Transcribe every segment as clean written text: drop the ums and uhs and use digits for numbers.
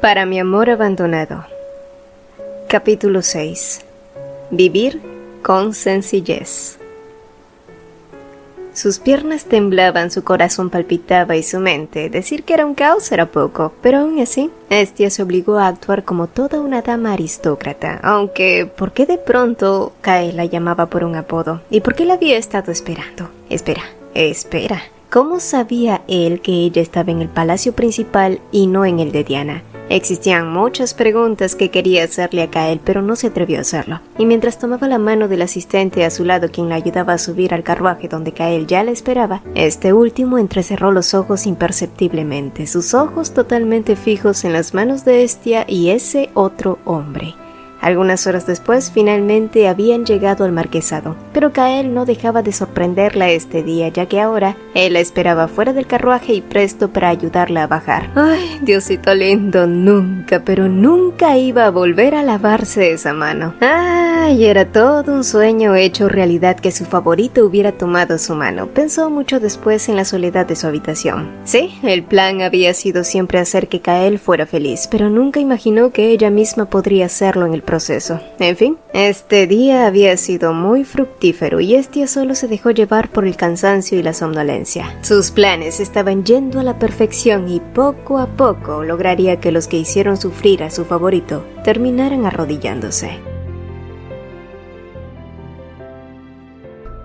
Para mi amor abandonado. Capítulo 6. Vivir con sencillez. Sus piernas temblaban, su corazón palpitaba y su mente. Decir que era un caos era poco, pero aún así, Hestia se obligó a actuar como toda una dama aristócrata. Aunque, ¿por qué de pronto Kael la llamaba por un apodo? ¿Y por qué la había estado esperando? Espera. ¿Cómo sabía él que ella estaba en el palacio principal y no en el de Diana? Existían muchas preguntas que quería hacerle a Kael, pero no se atrevió a hacerlo. Y mientras tomaba la mano del asistente a su lado, quien la ayudaba a subir al carruaje donde Kael ya la esperaba, este último entrecerró los ojos imperceptiblemente, sus ojos totalmente fijos en las manos de Hestia y ese otro hombre. Algunas horas después, finalmente habían llegado al marquesado, pero Kael no dejaba de sorprenderla este día, ya que ahora él la esperaba fuera del carruaje y presto para ayudarla a bajar. Ay, Diosito lindo, nunca, pero nunca iba a volver a lavarse esa mano. Ay, era todo un sueño hecho realidad que su favorito hubiera tomado su mano. Pensó mucho después en la soledad de su habitación. Sí, el plan había sido siempre hacer que Kael fuera feliz, pero nunca imaginó que ella misma podría hacerlo en el proceso. En fin, este día había sido muy fructífero y Hestia solo se dejó llevar por el cansancio y la somnolencia. Sus planes estaban yendo a la perfección y poco a poco lograría que los que hicieron sufrir a su favorito terminaran arrodillándose.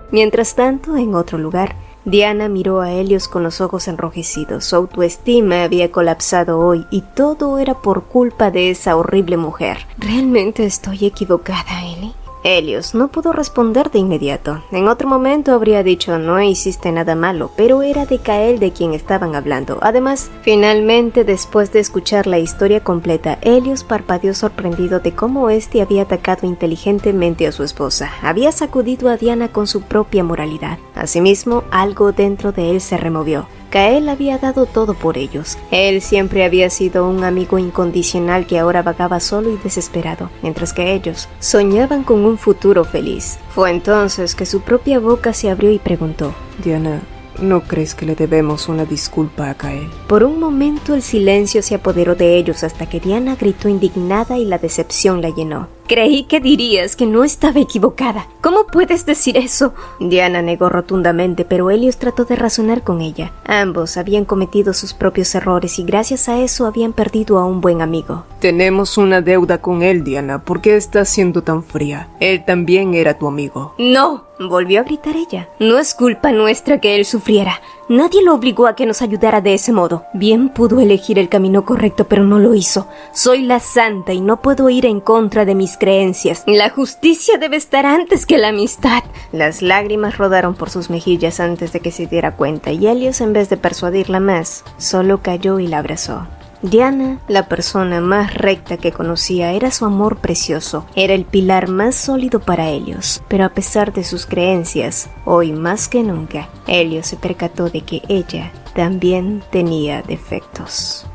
Mientras tanto, en otro lugar, Diana miró a Helios con los ojos enrojecidos. Su autoestima había colapsado hoy y todo era por culpa de esa horrible mujer. ¿Realmente estoy equivocada, Ellie? Helios no pudo responder de inmediato. En otro momento habría dicho, no hiciste nada malo, pero era de Kael de quien estaban hablando. Además, finalmente, después de escuchar la historia completa, Helios parpadeó sorprendido de cómo éste había atacado inteligentemente a su esposa. Había sacudido a Diana con su propia moralidad. Asimismo, algo dentro de él se removió. Kael había dado todo por ellos. Él siempre había sido un amigo incondicional que ahora vagaba solo y desesperado, mientras que ellos soñaban con un futuro feliz. Fue entonces que su propia boca se abrió y preguntó: Diana, ¿no crees que le debemos una disculpa a Kael? Por un momento el silencio se apoderó de ellos hasta que Diana gritó indignada y la decepción la llenó. Creí que dirías que no estaba equivocada. ¿Cómo puedes decir eso? Diana negó rotundamente, pero Helios trató de razonar con ella. Ambos habían cometido sus propios errores y gracias a eso habían perdido a un buen amigo. Tenemos una deuda con él, Diana. ¿Por qué estás siendo tan fría? Él también era tu amigo. ¡No! Volvió a gritar ella. No es culpa nuestra que él sufriera. Nadie lo obligó a que nos ayudara de ese modo. Bien pudo elegir el camino correcto, pero no lo hizo. Soy la santa y no puedo ir en contra de mis creencias. La justicia debe estar antes que la amistad. Las lágrimas rodaron por sus mejillas antes de que se diera cuenta, y Helios, en vez de persuadirla más, solo cayó y la abrazó. Diana, la persona más recta que conocía, era su amor precioso, era el pilar más sólido para Helios, pero a pesar de sus creencias, hoy más que nunca, Helios se percató de que ella también tenía defectos.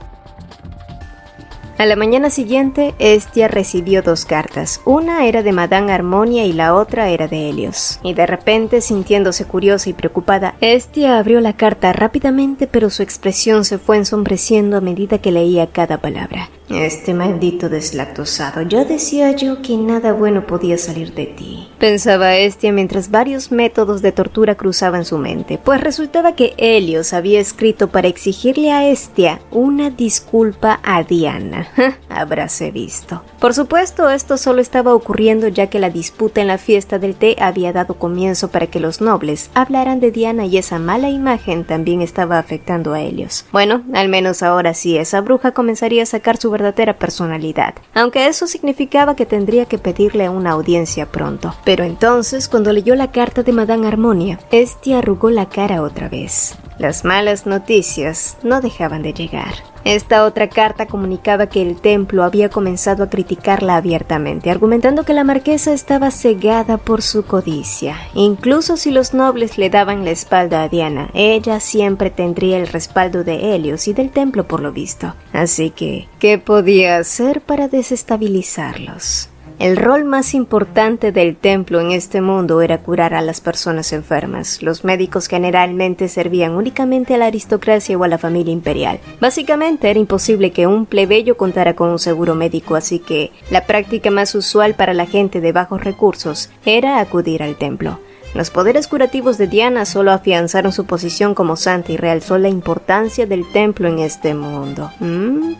A la mañana siguiente, Hestia recibió 2 cartas. Una era de Madame Harmonia y la otra era de Helios. Y de repente, sintiéndose curiosa y preocupada, Hestia abrió la carta rápidamente, pero su expresión se fue ensombreciendo a medida que leía cada palabra. Este maldito deslactosado, ya decía yo que nada bueno podía salir de ti, pensaba Hestia mientras varios métodos de tortura cruzaban su mente, pues resultaba que Helios había escrito para exigirle a Hestia una disculpa a Diana. Habráse visto. Por supuesto, esto solo estaba ocurriendo ya que la disputa en la fiesta del té había dado comienzo para que los nobles hablaran de Diana y esa mala imagen también estaba afectando a Helios. Bueno, al menos ahora sí, esa bruja comenzaría a sacar su verdadera personalidad, aunque eso significaba que tendría que pedirle una audiencia pronto. Pero entonces, cuando leyó la carta de Madame Harmonia, Hestia arrugó la cara otra vez. Las malas noticias no dejaban de llegar. Esta otra carta comunicaba que el templo había comenzado a criticarla abiertamente, argumentando que la marquesa estaba cegada por su codicia. Incluso si los nobles le daban la espalda a Diana, ella siempre tendría el respaldo de Helios y del templo por lo visto. Así que, ¿qué podía hacer para desestabilizarlos? El rol más importante del templo en este mundo era curar a las personas enfermas. Los médicos generalmente servían únicamente a la aristocracia o a la familia imperial. Básicamente era imposible que un plebeyo contara con un seguro médico, así que la práctica más usual para la gente de bajos recursos era acudir al templo. Los poderes curativos de Diana solo afianzaron su posición como santa y realzó la importancia del templo en este mundo.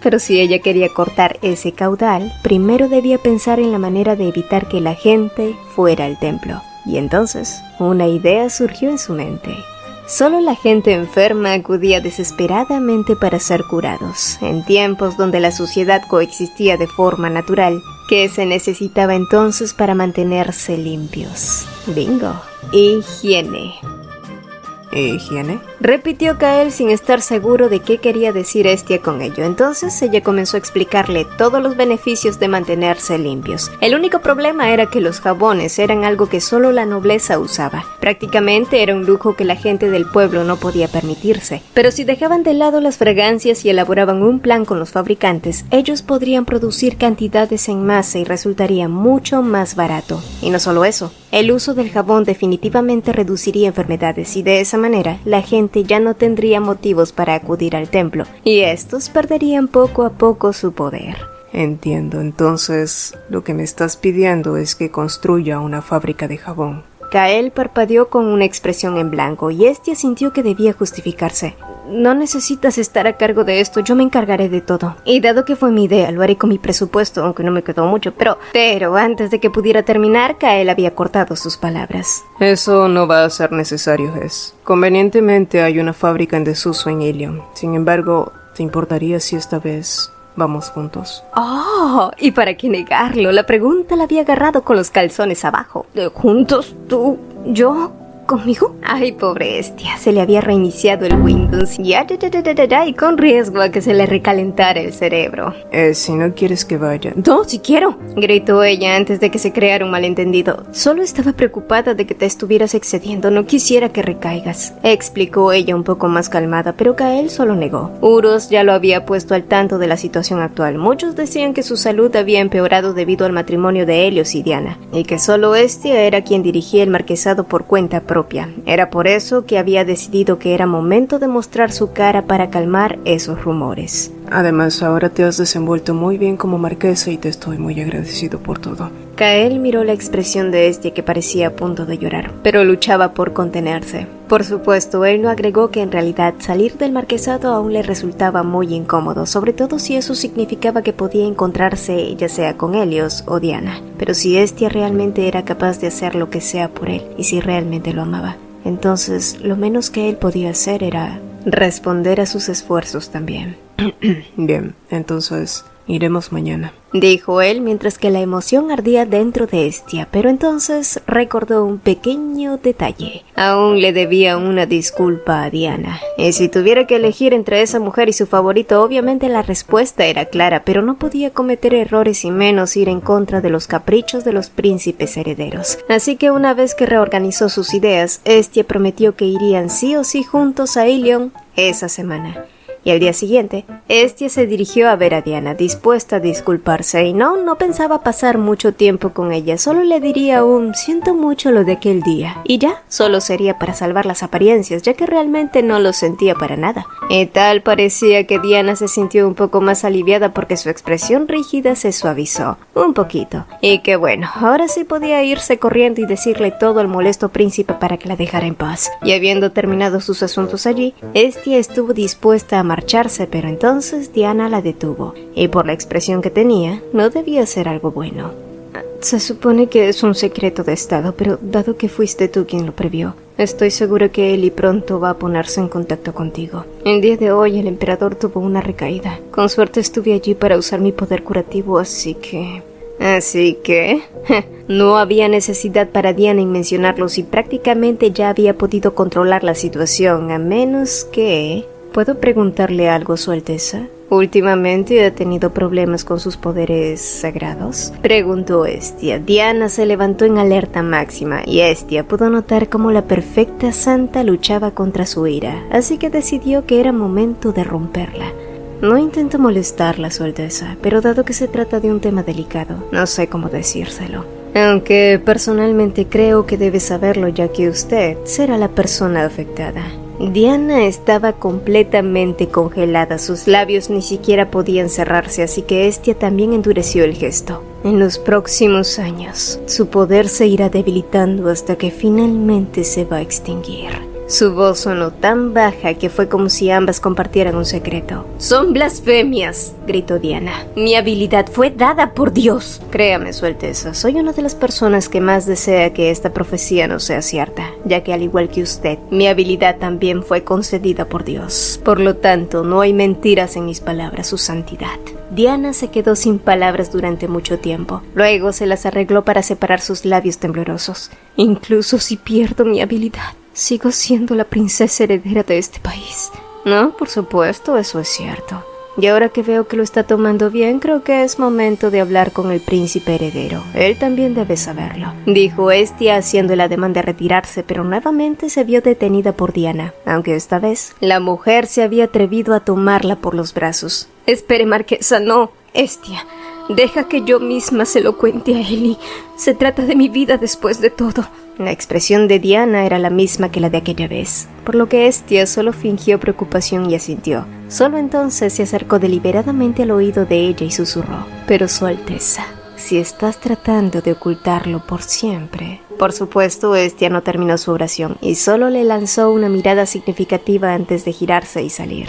Pero si ella quería cortar ese caudal, primero debía pensar en la manera de evitar que la gente fuera al templo. Y entonces, una idea surgió en su mente. Solo la gente enferma acudía desesperadamente para ser curados. En tiempos donde la sociedad coexistía de forma natural, ¿qué se necesitaba entonces para mantenerse limpios? Bingo. Higiene. ¿Higiene? Repitió Kael sin estar seguro de qué quería decir Estia con ello. Entonces ella comenzó a explicarle todos los beneficios de mantenerse limpios. El único problema era que los jabones eran algo que solo la nobleza usaba. Prácticamente era un lujo que la gente del pueblo no podía permitirse. Pero si dejaban de lado las fragancias y elaboraban un plan con los fabricantes, ellos podrían producir cantidades en masa y resultaría mucho más barato. Y no solo eso, el uso del jabón definitivamente reduciría enfermedades y de esa manera la gente ya no tendría motivos para acudir al templo y estos perderían poco a poco su poder. Entiendo, entonces lo que me estás pidiendo es que construya una fábrica de jabón. Kael parpadeó con una expresión en blanco y Estia sintió que debía justificarse. No necesitas estar a cargo de esto, yo me encargaré de todo. Y dado que fue mi idea, lo haré con mi presupuesto, aunque no me quedó mucho, pero antes de que pudiera terminar, Kael había cortado sus palabras. Eso no va a ser necesario, Hes. Convenientemente hay una fábrica en desuso en Ilion. Sin embargo, ¿te importaría si esta vez vamos juntos? Oh, y para qué negarlo, la pregunta la había agarrado con los calzones abajo. ¿Juntos? ¿Tú? ¿Yo? ¿Conmigo? Ay, pobre Estia, se le había reiniciado el Windows y con riesgo a que se le recalentara el cerebro. Si no quieres que vaya... No, si quiero, gritó ella antes de que se creara un malentendido. Solo estaba preocupada de que te estuvieras excediendo, no quisiera que recaigas, explicó ella un poco más calmada, pero Kael solo negó. Uros ya lo había puesto al tanto de la situación actual. Muchos decían que su salud había empeorado debido al matrimonio de Helios y Diana, y que solo Estia era quien dirigía el marquesado por cuenta propia. Era por eso que había decidido que era momento de mostrar su cara para calmar esos rumores. Además, ahora te has desenvuelto muy bien como marquesa y te estoy muy agradecido por todo. Kael miró la expresión de Estia que parecía a punto de llorar, pero luchaba por contenerse. Por supuesto, él no agregó que en realidad salir del marquesado aún le resultaba muy incómodo, sobre todo si eso significaba que podía encontrarse ya sea con Helios o Diana. Pero si Estia realmente era capaz de hacer lo que sea por él, y si realmente lo amaba, entonces lo menos que él podía hacer era responder a sus esfuerzos también. Bien, entonces iremos mañana, dijo él mientras que la emoción ardía dentro de Estia, pero entonces recordó un pequeño detalle. Aún le debía una disculpa a Diana. Y si tuviera que elegir entre esa mujer y su favorito, obviamente la respuesta era clara, pero no podía cometer errores y menos ir en contra de los caprichos de los príncipes herederos. Así que una vez que reorganizó sus ideas, Estia prometió que irían sí o sí juntos a Ilion esa semana. Y al día siguiente, Estia se dirigió a ver a Diana, dispuesta a disculparse, y no pensaba pasar mucho tiempo con ella, solo le diría siento mucho lo de aquel día, y ya, solo sería para salvar las apariencias, ya que realmente no lo sentía para nada. Y tal parecía que Diana se sintió un poco más aliviada porque su expresión rígida se suavizó, un poquito, y que bueno, ahora sí podía irse corriendo y decirle todo al molesto príncipe para que la dejara en paz. Y habiendo terminado sus asuntos allí, Estia estuvo dispuesta a marcharse, pero entonces Diana la detuvo, y por la expresión que tenía, no debía ser algo bueno. Se supone que es un secreto de estado, pero dado que fuiste tú quien lo previó, estoy segura que Eli pronto va a ponerse en contacto contigo. El día de hoy el emperador tuvo una recaída. Con suerte estuve allí para usar mi poder curativo, así que... No había necesidad para Diana en mencionarlo si prácticamente ya había podido controlar la situación, a menos que... ¿Puedo preguntarle algo, Su Alteza? ¿Últimamente ha tenido problemas con sus poderes sagrados?, preguntó Estia. Diana se levantó en alerta máxima, y Estia pudo notar cómo la perfecta santa luchaba contra su ira, así que decidió que era momento de romperla. No intento molestarla, Su Alteza, pero dado que se trata de un tema delicado, no sé cómo decírselo. Aunque personalmente creo que debe saberlo, ya que usted será la persona afectada. Diana estaba completamente congelada, sus labios ni siquiera podían cerrarse, así que Hestia también endureció el gesto. En los próximos años, su poder se irá debilitando hasta que finalmente se va a extinguir. Su voz sonó tan baja que fue como si ambas compartieran un secreto. «¡Son blasfemias!», gritó Diana. «Mi habilidad fue dada por Dios». Créame, Su Alteza, soy una de las personas que más desea que esta profecía no sea cierta, ya que al igual que usted, mi habilidad también fue concedida por Dios. Por lo tanto, no hay mentiras en mis palabras, Su Santidad. Diana se quedó sin palabras durante mucho tiempo. Luego se las arregló para separar sus labios temblorosos. «Incluso si pierdo mi habilidad, sigo siendo la princesa heredera de este país». No, por supuesto, eso es cierto. Y ahora que veo que lo está tomando bien, creo que es momento de hablar con el príncipe heredero. Él también debe saberlo, dijo Hestia haciendo el ademán de retirarse, pero nuevamente se vio detenida por Diana, aunque esta vez la mujer se había atrevido a tomarla por los brazos. «Espere, Marquesa, no, Hestia. Deja que yo misma se lo cuente a Eli. Se trata de mi vida después de todo». La expresión de Diana era la misma que la de aquella vez, por lo que Hestia solo fingió preocupación y asintió. Solo entonces se acercó deliberadamente al oído de ella y susurró: «Pero Su Alteza, si estás tratando de ocultarlo por siempre». Por supuesto, Hestia no terminó su oración y solo le lanzó una mirada significativa antes de girarse y salir.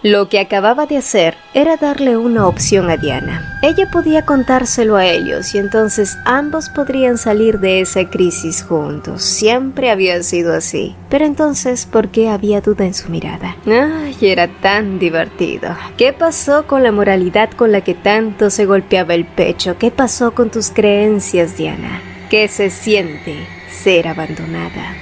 Lo que acababa de hacer era darle una opción a Diana. Ella podía contárselo a ellos y entonces ambos podrían salir de esa crisis juntos. Siempre había sido así. Pero entonces, ¿por qué había duda en su mirada? Ay, era tan divertido. ¿Qué pasó con la moralidad con la que tanto se golpeaba el pecho? ¿Qué pasó con tus creencias, Diana? ¿Qué se siente ser abandonada?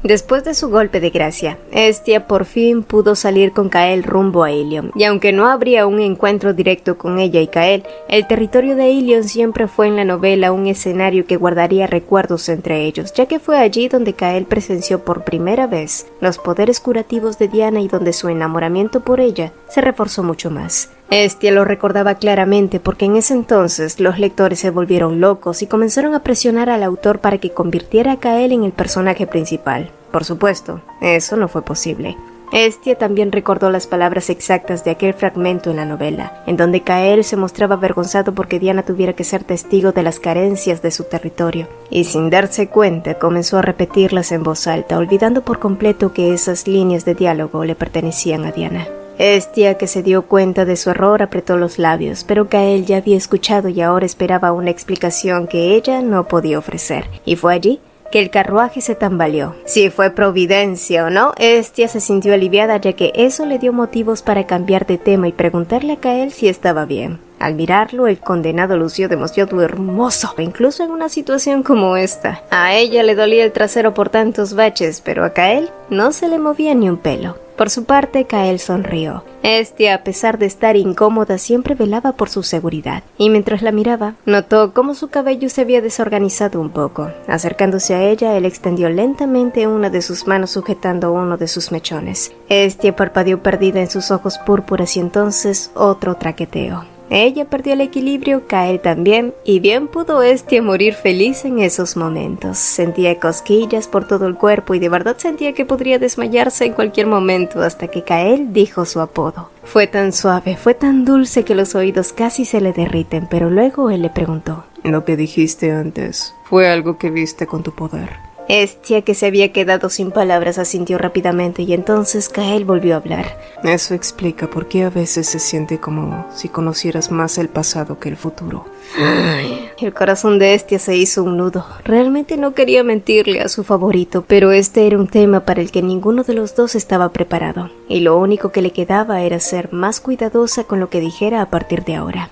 Después de su golpe de gracia, Hestia por fin pudo salir con Kael rumbo a Ilion, y aunque no habría un encuentro directo con ella y Kael, el territorio de Ilion siempre fue en la novela un escenario que guardaría recuerdos entre ellos, ya que fue allí donde Kael presenció por primera vez los poderes curativos de Diana y donde su enamoramiento por ella se reforzó mucho más. Hestia lo recordaba claramente porque en ese entonces los lectores se volvieron locos y comenzaron a presionar al autor para que convirtiera a Kael en el personaje principal. Por supuesto, eso no fue posible. Hestia también recordó las palabras exactas de aquel fragmento en la novela, en donde Kael se mostraba avergonzado porque Diana tuviera que ser testigo de las carencias de su territorio, y sin darse cuenta comenzó a repetirlas en voz alta, olvidando por completo que esas líneas de diálogo le pertenecían a Diana. Hestia, que se dio cuenta de su error, apretó los labios, pero Kael ya había escuchado y ahora esperaba una explicación que ella no podía ofrecer, y fue allí que el carruaje se tambaleó. Si fue providencia o no, Hestia se sintió aliviada, ya que eso le dio motivos para cambiar de tema y preguntarle a Kael si estaba bien. Al mirarlo, el condenado lució demasiado hermoso, incluso en una situación como esta. A ella le dolía el trasero por tantos baches, pero a Kael no se le movía ni un pelo. Por su parte, Kael sonrió. Hestia, a pesar de estar incómoda, siempre velaba por su seguridad, y mientras la miraba, notó cómo su cabello se había desorganizado un poco. Acercándose a ella, él extendió lentamente una de sus manos sujetando uno de sus mechones. Hestia parpadeó perdida en sus ojos púrpuras y entonces otro traqueteo. Ella perdió el equilibrio, Kael también, y bien pudo Hestia morir feliz en esos momentos. Sentía cosquillas por todo el cuerpo y de verdad sentía que podría desmayarse en cualquier momento hasta que Kael dijo su apodo. Fue tan suave, fue tan dulce que los oídos casi se le derriten, pero luego él le preguntó: Lo que dijiste antes, ¿fue algo que viste con tu poder? Hestia, que se había quedado sin palabras, asintió rápidamente y entonces Kael volvió a hablar. Eso explica por qué a veces se siente como si conocieras más el pasado que el futuro. Ay, el corazón de Hestia se hizo un nudo. Realmente no quería mentirle a su favorito, pero este era un tema para el que ninguno de los dos estaba preparado, y lo único que le quedaba era ser más cuidadosa con lo que dijera a partir de ahora.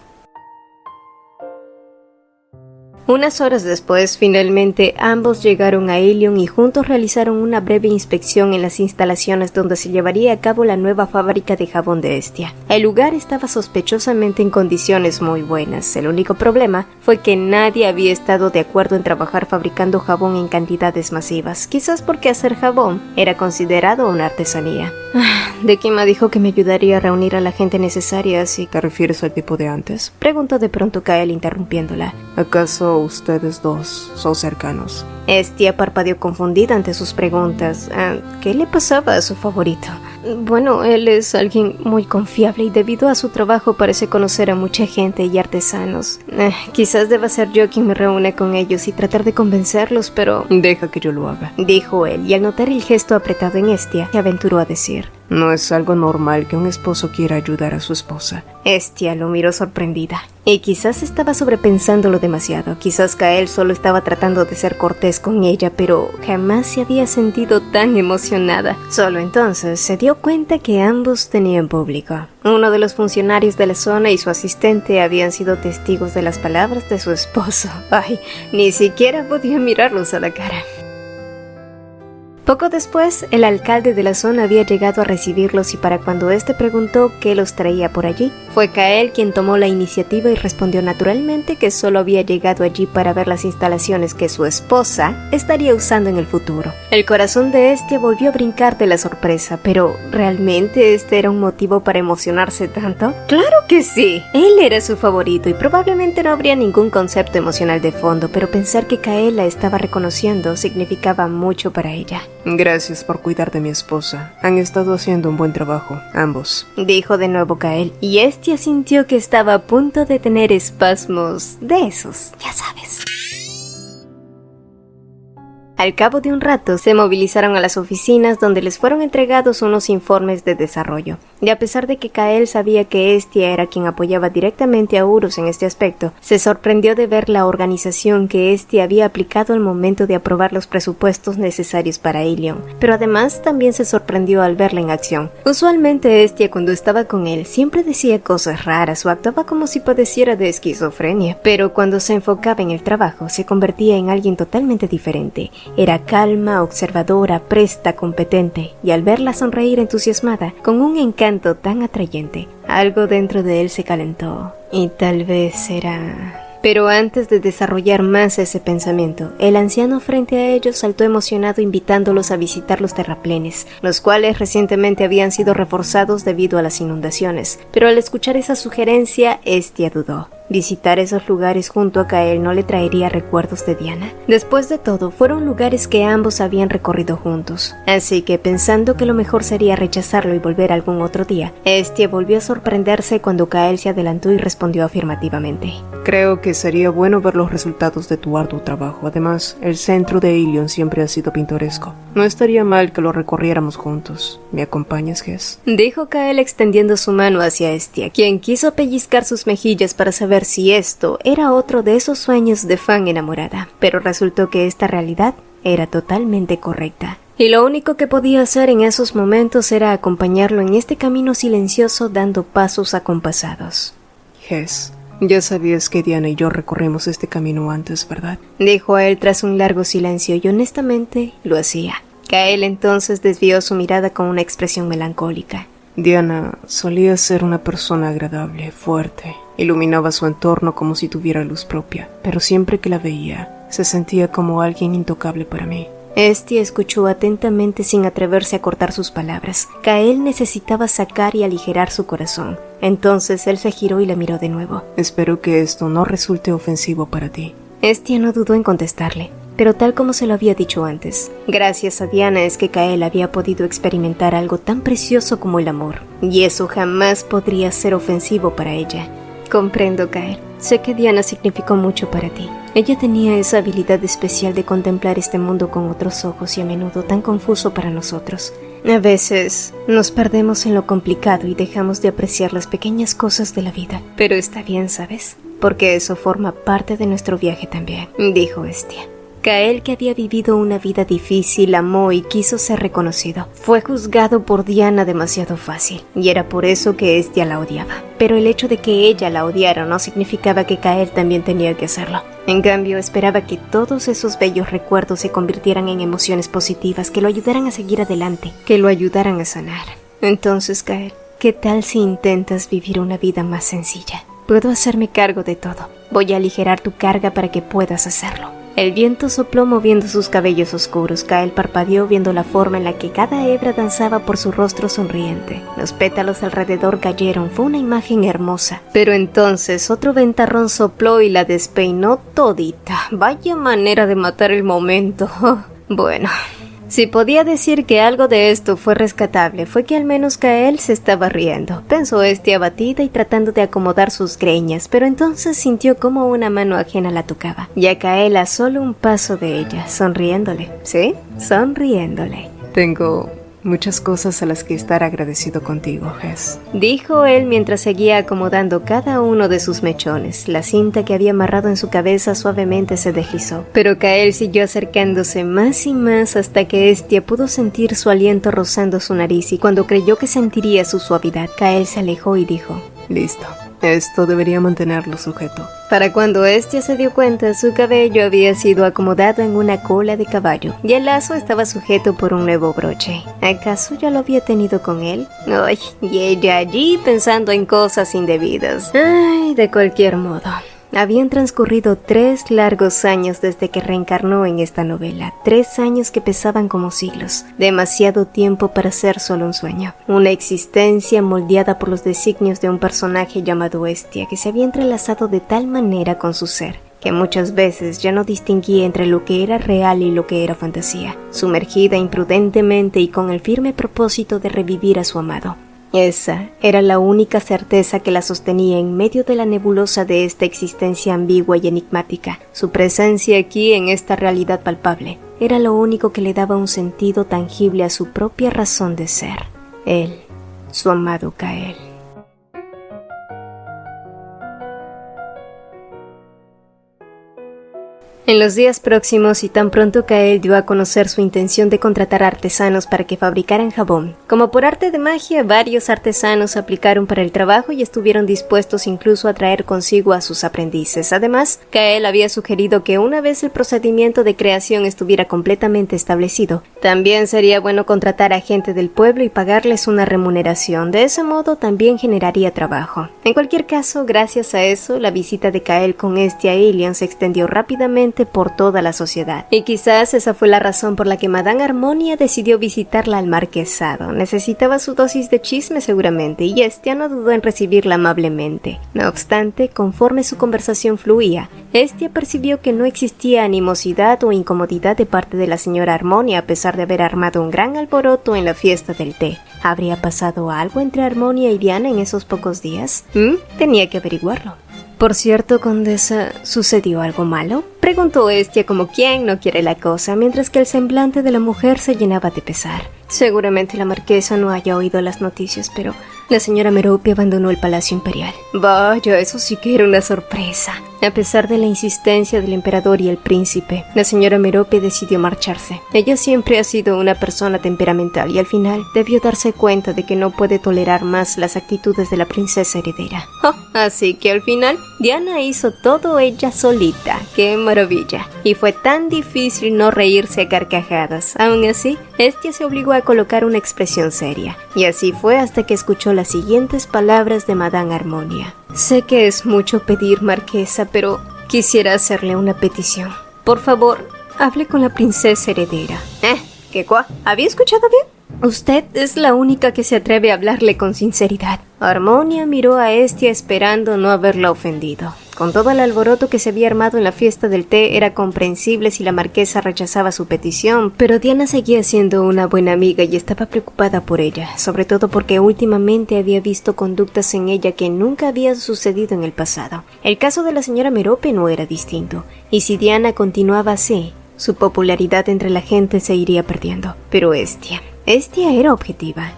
Unas horas después, finalmente, ambos llegaron a Ilion y juntos realizaron una breve inspección en las instalaciones donde se llevaría a cabo la nueva fábrica de jabón de Hestia. El lugar estaba sospechosamente en condiciones muy buenas. El único problema fue que nadie había estado de acuerdo en trabajar fabricando jabón en cantidades masivas, quizás porque hacer jabón era considerado una artesanía. Dekima dijo que me ayudaría a reunir a la gente necesaria, así... ¿Te refieres al tipo de antes? Preguntó de pronto Kael interrumpiéndola. ¿Acaso ustedes dos son cercanos? Hestia parpadeó confundida ante sus preguntas. ¿Qué le pasaba a su favorito? Bueno, él es alguien muy confiable y debido a su trabajo parece conocer a mucha gente y artesanos. Quizás deba ser yo quien me reúne con ellos y tratar de convencerlos, pero... Deja que yo lo haga, dijo él, y al notar el gesto apretado en Hestia, se aventuró a decir. No es algo normal que un esposo quiera ayudar a su esposa. Hestia lo miró sorprendida. Y quizás estaba sobrepensándolo demasiado. Quizás Kael solo estaba tratando de ser cortés con ella, pero jamás se había sentido tan emocionada. Solo entonces se dio cuenta que ambos tenían público. Uno de los funcionarios de la zona y su asistente habían sido testigos de las palabras de su esposo. Ay, ni siquiera podía mirarlos a la cara. Poco después, el alcalde de la zona había llegado a recibirlos y para cuando éste preguntó qué los traía por allí, fue Kael quien tomó la iniciativa y respondió naturalmente que solo había llegado allí para ver las instalaciones que su esposa estaría usando en el futuro. El corazón de Hestia volvió a brincar de la sorpresa, pero ¿realmente este era un motivo para emocionarse tanto? ¡Claro que sí! Él era su favorito y probablemente no habría ningún concepto emocional de fondo, pero pensar que Kael la estaba reconociendo significaba mucho para ella. Gracias por cuidar de mi esposa. Han estado haciendo un buen trabajo, ambos. Dijo de nuevo Kael, y Hestia sintió que estaba a punto de tener espasmos de esos, ya sabes. Al cabo de un rato, se movilizaron a las oficinas donde les fueron entregados unos informes de desarrollo. Y a pesar de que Kael sabía que Hestia era quien apoyaba directamente a Urus en este aspecto, se sorprendió de ver la organización que Hestia había aplicado al momento de aprobar los presupuestos necesarios para Ilion. Pero además también se sorprendió al verla en acción. Usualmente Hestia, cuando estaba con él, siempre decía cosas raras o actuaba como si padeciera de esquizofrenia. Pero cuando se enfocaba en el trabajo, se convertía en alguien totalmente diferente. Era calma, observadora, presta, competente, y al verla sonreír entusiasmada, con un encanto tan atrayente, algo dentro de él se calentó. Y tal vez era... Pero antes de desarrollar más ese pensamiento, el anciano frente a ellos saltó emocionado invitándolos a visitar los terraplenes, los cuales recientemente habían sido reforzados debido a las inundaciones. Pero al escuchar esa sugerencia, Hestia dudó. Visitar esos lugares junto a Kael no le traería recuerdos de Diana. Después de todo, fueron lugares que ambos habían recorrido juntos. Así que, pensando que lo mejor sería rechazarlo y volver algún otro día, Hestia volvió a sorprenderse cuando Kael se adelantó y respondió afirmativamente. Creo que sería bueno ver los resultados de tu arduo trabajo. Además, el centro de Ilion siempre ha sido pintoresco. No estaría mal que lo recorriéramos juntos. ¿Me acompañas, Ges? Dijo Kael extendiendo su mano hacia Hestia, quien quiso pellizcar sus mejillas para saber si esto era otro de esos sueños de fan enamorada, pero resultó que esta realidad era totalmente correcta. Y lo único que podía hacer en esos momentos era acompañarlo en este camino silencioso dando pasos acompasados. Ges, ya sabías que Diana y yo recorrimos este camino antes, ¿verdad? Dijo a él tras un largo silencio y honestamente lo hacía. Kael entonces desvió su mirada con una expresión melancólica. Diana solía ser una persona agradable, fuerte. Iluminaba su entorno como si tuviera luz propia, pero siempre que la veía, se sentía como alguien intocable para mí. Hestia escuchó atentamente sin atreverse a cortar sus palabras. Kael necesitaba sacar y aligerar su corazón. Entonces él se giró y la miró de nuevo. Espero que esto no resulte ofensivo para ti. Hestia no dudó en contestarle, pero tal como se lo había dicho antes. Gracias a Diana es que Kael había podido experimentar algo tan precioso como el amor, y eso jamás podría ser ofensivo para ella. Comprendo, Kael. Sé que Diana significó mucho para ti. Ella tenía esa habilidad especial de contemplar este mundo con otros ojos y a menudo tan confuso para nosotros. A veces nos perdemos en lo complicado y dejamos de apreciar las pequeñas cosas de la vida. Pero está bien, ¿sabes? Porque eso forma parte de nuestro viaje también, dijo Hestia. Kael, que había vivido una vida difícil, amó y quiso ser reconocido. Fue juzgado por Diana demasiado fácil, y era por eso que Hestia la odiaba. Pero el hecho de que ella la odiara no significaba que Kael también tenía que hacerlo. En cambio, esperaba que todos esos bellos recuerdos se convirtieran en emociones positivas que lo ayudaran a seguir adelante, que lo ayudaran a sanar. Entonces, Kael, ¿qué tal si intentas vivir una vida más sencilla? Puedo hacerme cargo de todo. Voy a aligerar tu carga para que puedas hacerlo. El viento sopló moviendo sus cabellos oscuros. Kael parpadeó viendo la forma en la que cada hebra danzaba por su rostro sonriente. Los pétalos alrededor cayeron. Fue una imagen hermosa. Pero entonces otro ventarrón sopló y la despeinó todita. Vaya manera de matar el momento. Bueno, si podía decir que algo de esto fue rescatable, fue que al menos Kael se estaba riendo. Pensó abatida y tratando de acomodar sus greñas, pero entonces sintió como una mano ajena la tocaba. Y a Kael a solo un paso de ella, sonriéndole. ¿Sí? Sonriéndole. Tengo muchas cosas a las que estar agradecido contigo, Hes, dijo él mientras seguía acomodando cada uno de sus mechones. La cinta que había amarrado en su cabeza suavemente se deslizó, pero Kael siguió acercándose más y más hasta que Hestia pudo sentir su aliento rozando su nariz, y cuando creyó que sentiría su suavidad, Kael se alejó y dijo: listo. Esto debería mantenerlo sujeto. Para cuando Hestia se dio cuenta, su cabello había sido acomodado en una cola de caballo y el lazo estaba sujeto por un nuevo broche. ¿Acaso ya lo había tenido con él? Ay, y ella allí pensando en cosas indebidas. Ay, de cualquier modo. Habían transcurrido 3 largos años desde que reencarnó en esta novela, 3 años que pesaban como siglos, demasiado tiempo para ser solo un sueño, una existencia moldeada por los designios de un personaje llamado Hestia que se había entrelazado de tal manera con su ser, que muchas veces ya no distinguía entre lo que era real y lo que era fantasía, sumergida imprudentemente y con el firme propósito de revivir a su amado. Esa era la única certeza que la sostenía en medio de la nebulosa de esta existencia ambigua y enigmática. Su presencia aquí, en esta realidad palpable, era lo único que le daba un sentido tangible a su propia razón de ser. Él, su amado Kael. En los días próximos, y tan pronto Kael dio a conocer su intención de contratar artesanos para que fabricaran jabón, como por arte de magia, varios artesanos aplicaron para el trabajo y estuvieron dispuestos incluso a traer consigo a sus aprendices. Además, Kael había sugerido que una vez el procedimiento de creación estuviera completamente establecido, también sería bueno contratar a gente del pueblo y pagarles una remuneración. De ese modo también generaría trabajo. En cualquier caso, gracias a eso, la visita de Kael con Hestia e Ilian se extendió rápidamente por toda la sociedad. Y quizás esa fue la razón por la que Madame Harmonia decidió visitarla al marquesado. Necesitaba su dosis de chisme seguramente, y Hestia no dudó en recibirla amablemente. No obstante, conforme su conversación fluía, Hestia percibió que no existía animosidad o incomodidad de parte de la señora Harmonia, a pesar de haber armado un gran alboroto en la fiesta del té. ¿Habría pasado algo entre Harmonia y Diana en esos pocos días? Tenía que averiguarlo. Por cierto, condesa, ¿sucedió algo malo?, preguntó Hestia como quien no quiere la cosa, mientras que el semblante de la mujer se llenaba de pesar. Seguramente la marquesa no haya oído las noticias, pero la señora Merope abandonó el palacio imperial. Vaya, eso sí que era una sorpresa. A pesar de la insistencia del emperador y el príncipe, la señora Merope decidió marcharse. Ella siempre ha sido una persona temperamental y al final debió darse cuenta de que no puede tolerar más las actitudes de la princesa heredera. Así que al final, Diana hizo todo ella solita. ¡Qué maravilla! Y fue tan difícil no reírse a carcajadas. Aún así, Hestia se obligó a colocar una expresión seria. Y así fue hasta que escuchó las siguientes palabras de Madame Harmonia. Sé que es mucho pedir, marquesa, pero quisiera hacerle una petición. Por favor, hable con la princesa heredera. ¿Qué cuá? ¿Había escuchado bien? Usted es la única que se atreve a hablarle con sinceridad. Harmonia miró a Hestia esperando no haberla ofendido. Con todo el alboroto que se había armado en la fiesta del té, era comprensible si la marquesa rechazaba su petición, pero Diana seguía siendo una buena amiga y estaba preocupada por ella, sobre todo porque últimamente había visto conductas en ella que nunca habían sucedido en el pasado. El caso de la señora Merope no era distinto, y si Diana continuaba así, su popularidad entre la gente se iría perdiendo. Pero Hestia era objetiva.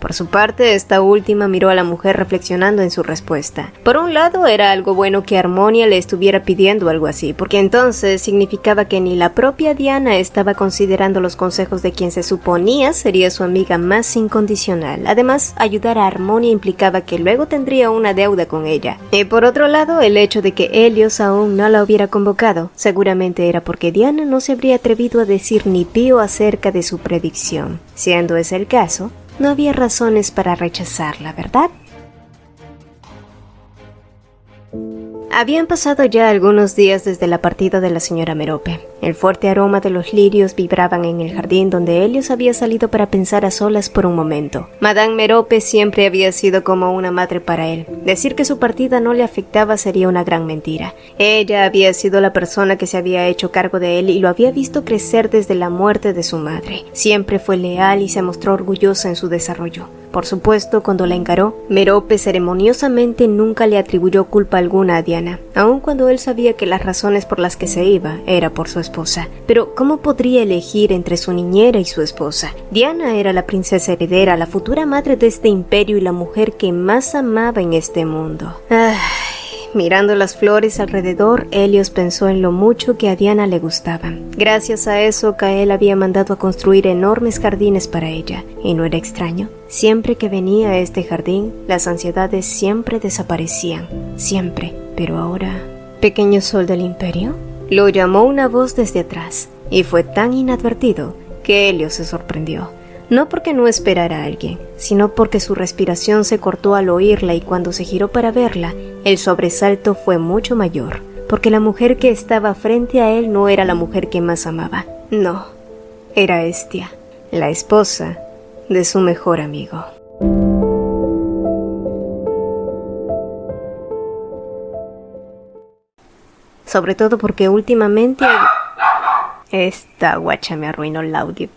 Por su parte, esta última miró a la mujer reflexionando en su respuesta. Por un lado, era algo bueno que Harmonia le estuviera pidiendo algo así, porque entonces significaba que ni la propia Diana estaba considerando los consejos de quien se suponía sería su amiga más incondicional. Además, ayudar a Harmonia implicaba que luego tendría una deuda con ella. Y por otro lado, el hecho de que Helios aún no la hubiera convocado, seguramente era porque Diana no se habría atrevido a decir ni pío acerca de su predicción. Siendo ese el caso, no había razones para rechazarla, ¿verdad? Habían pasado ya algunos días desde la partida de la señora Merope. El fuerte aroma de los lirios vibraban en el jardín donde Helios había salido para pensar a solas por un momento. Madame Merope siempre había sido como una madre para él. Decir que su partida no le afectaba sería una gran mentira. Ella había sido la persona que se había hecho cargo de él y lo había visto crecer desde la muerte de su madre. Siempre fue leal y se mostró orgullosa en su desarrollo. Por supuesto, cuando la encaró, Merope ceremoniosamente nunca le atribuyó culpa alguna a Diana, aun cuando él sabía que las razones por las que se iba era por su esposa. Pero, ¿cómo podría elegir entre su niñera y su esposa? Diana era la princesa heredera, la futura madre de este imperio y la mujer que más amaba en este mundo. Mirando las flores alrededor, Helios pensó en lo mucho que a Diana le gustaban. Gracias a eso, Cael había mandado a construir enormes jardines para ella, y no era extraño. Siempre que venía a este jardín, las ansiedades siempre desaparecían. Siempre. Pero ahora... ¿Pequeño sol del imperio? Lo llamó una voz desde atrás, y fue tan inadvertido que Helios se sorprendió. No porque no esperara a alguien, sino porque su respiración se cortó al oírla y cuando se giró para verla, el sobresalto fue mucho mayor, porque la mujer que estaba frente a él no era la mujer que más amaba. No, era Hestia, la esposa de su mejor amigo. Sobre todo porque últimamente... Esta guacha me arruinó el audio.